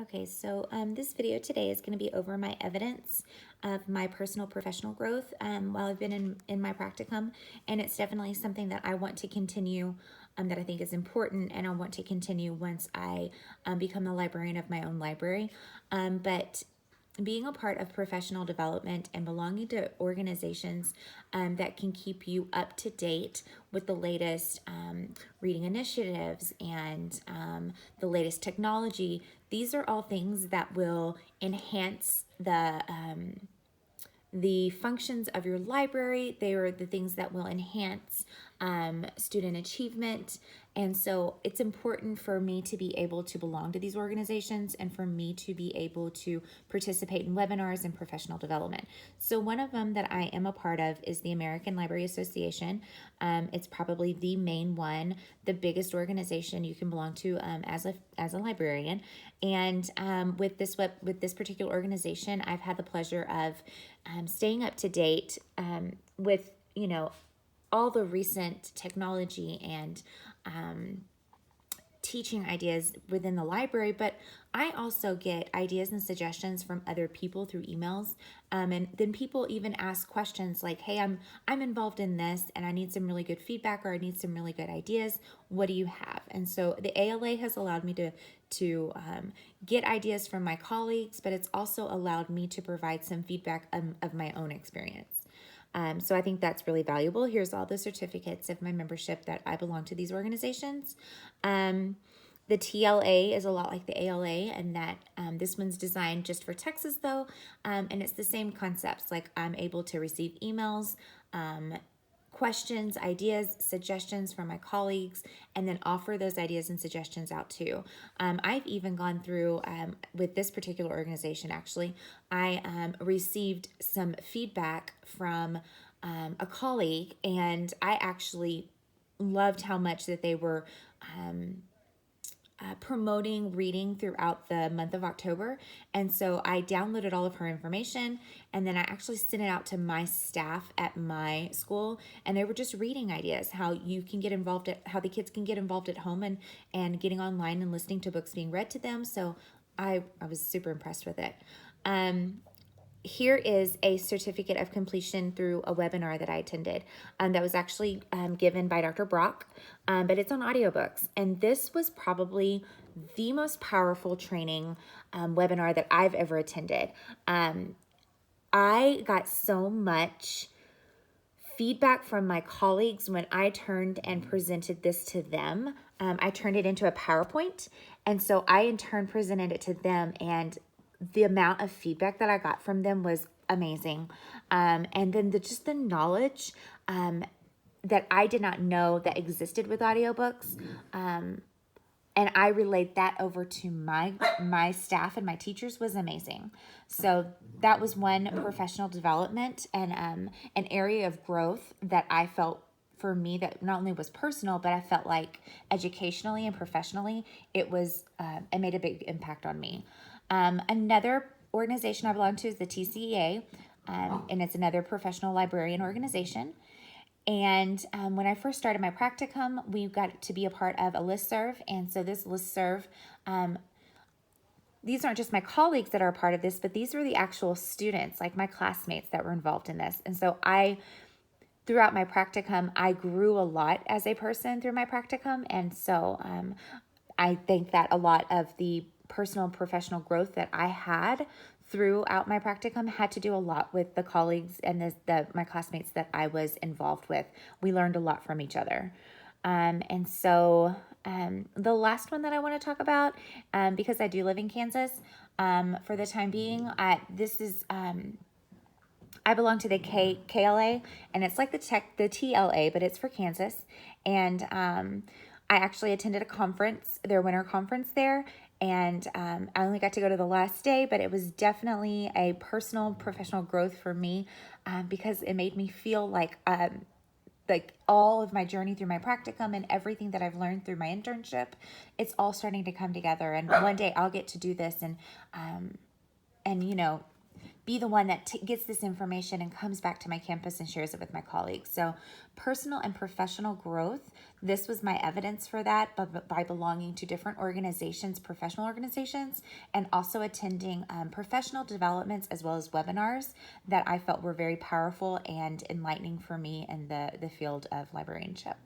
Okay, so this video today is going to be over my evidence of my personal professional growth while I've been in my practicum, and it's definitely something that I want to continue, that I think is important, and I want to continue once I become the librarian of my own library. But being a part of professional development and belonging to organizations that can keep you up to date with the latest reading initiatives and the latest technology, these are all things that will enhance the functions of your library. They are the things that will enhance student achievement. And so it's important for me to be able to belong to these organizations and for me to be able to participate in webinars and professional development. So one of them that I am a part of is the American Library Association. It's probably the main one, the biggest organization you can belong to as a librarian. And with this particular organization, I've had the pleasure of staying up to date with all the recent technology and teaching ideas within the library, but I also get ideas and suggestions from other people through emails. And then people even ask questions like, hey, I'm involved in this and I need some really good feedback, or I need some really good ideas. What do you have? And so the ALA has allowed me to get ideas from my colleagues, but it's also allowed me to provide some feedback of my own experience. So I think that's really valuable. Here's all the certificates of my membership that I belong to these organizations. The TLA is a lot like the ALA, and that this one's designed just for Texas though, and it's the same concepts. Like I'm able to receive emails, questions, ideas, suggestions from my colleagues, and then offer those ideas and suggestions out too. I've even gone through, with this particular organization, actually, I received some feedback from a colleague, and I actually loved how much that they were promoting reading throughout the month of October. And so I downloaded all of her information, and then I actually sent it out to my staff at my school, and they were just reading ideas, how you can get involved how the kids can get involved at home and getting online and listening to books being read to them. So I was super impressed with it. Here is a certificate of completion through a webinar that I attended that was actually given by Dr. Brock, but it's on audiobooks. And this was probably the most powerful training webinar that I've ever attended. I got so much feedback from my colleagues when I turned and presented this to them. I turned it into a PowerPoint, and so I in turn presented it to them, and the amount of feedback that I got from them was amazing. And then just the knowledge that I did not know that existed with audiobooks. And I relayed that over to my staff and my teachers was amazing. So that was one professional development and an area of growth that I felt for me that not only was personal, but I felt like educationally and professionally it made a big impact on me. Another organization I belong to is the TCEA, and it's another professional librarian organization. And when I first started my practicum, we got to be a part of a listserv. And so this listserv, these aren't just my colleagues that are a part of this, but these were the actual students, like my classmates that were involved in this. And so throughout my practicum, I grew a lot as a person through my practicum. And so I think that a lot of the personal and professional growth that I had throughout my practicum had to do a lot with the colleagues and my classmates that I was involved with. We learned a lot from each other. And so the last one that I want to talk about, because I do live in Kansas for the time being, I belong to the KLA, and it's like the TLA, but it's for Kansas. And I actually attended a conference, their winter conference there, and I only got to go to the last day, but it was definitely a personal, professional growth for me because it made me feel like all of my journey through my practicum and everything that I've learned through my internship, it's all starting to come together. And one day I'll get to do this and be the one that gets this information and comes back to my campus and shares it with my colleagues. So personal and professional growth, this was my evidence for that, but by belonging to different organizations, professional organizations, and also attending professional developments as well as webinars that I felt were very powerful and enlightening for me in the field of librarianship.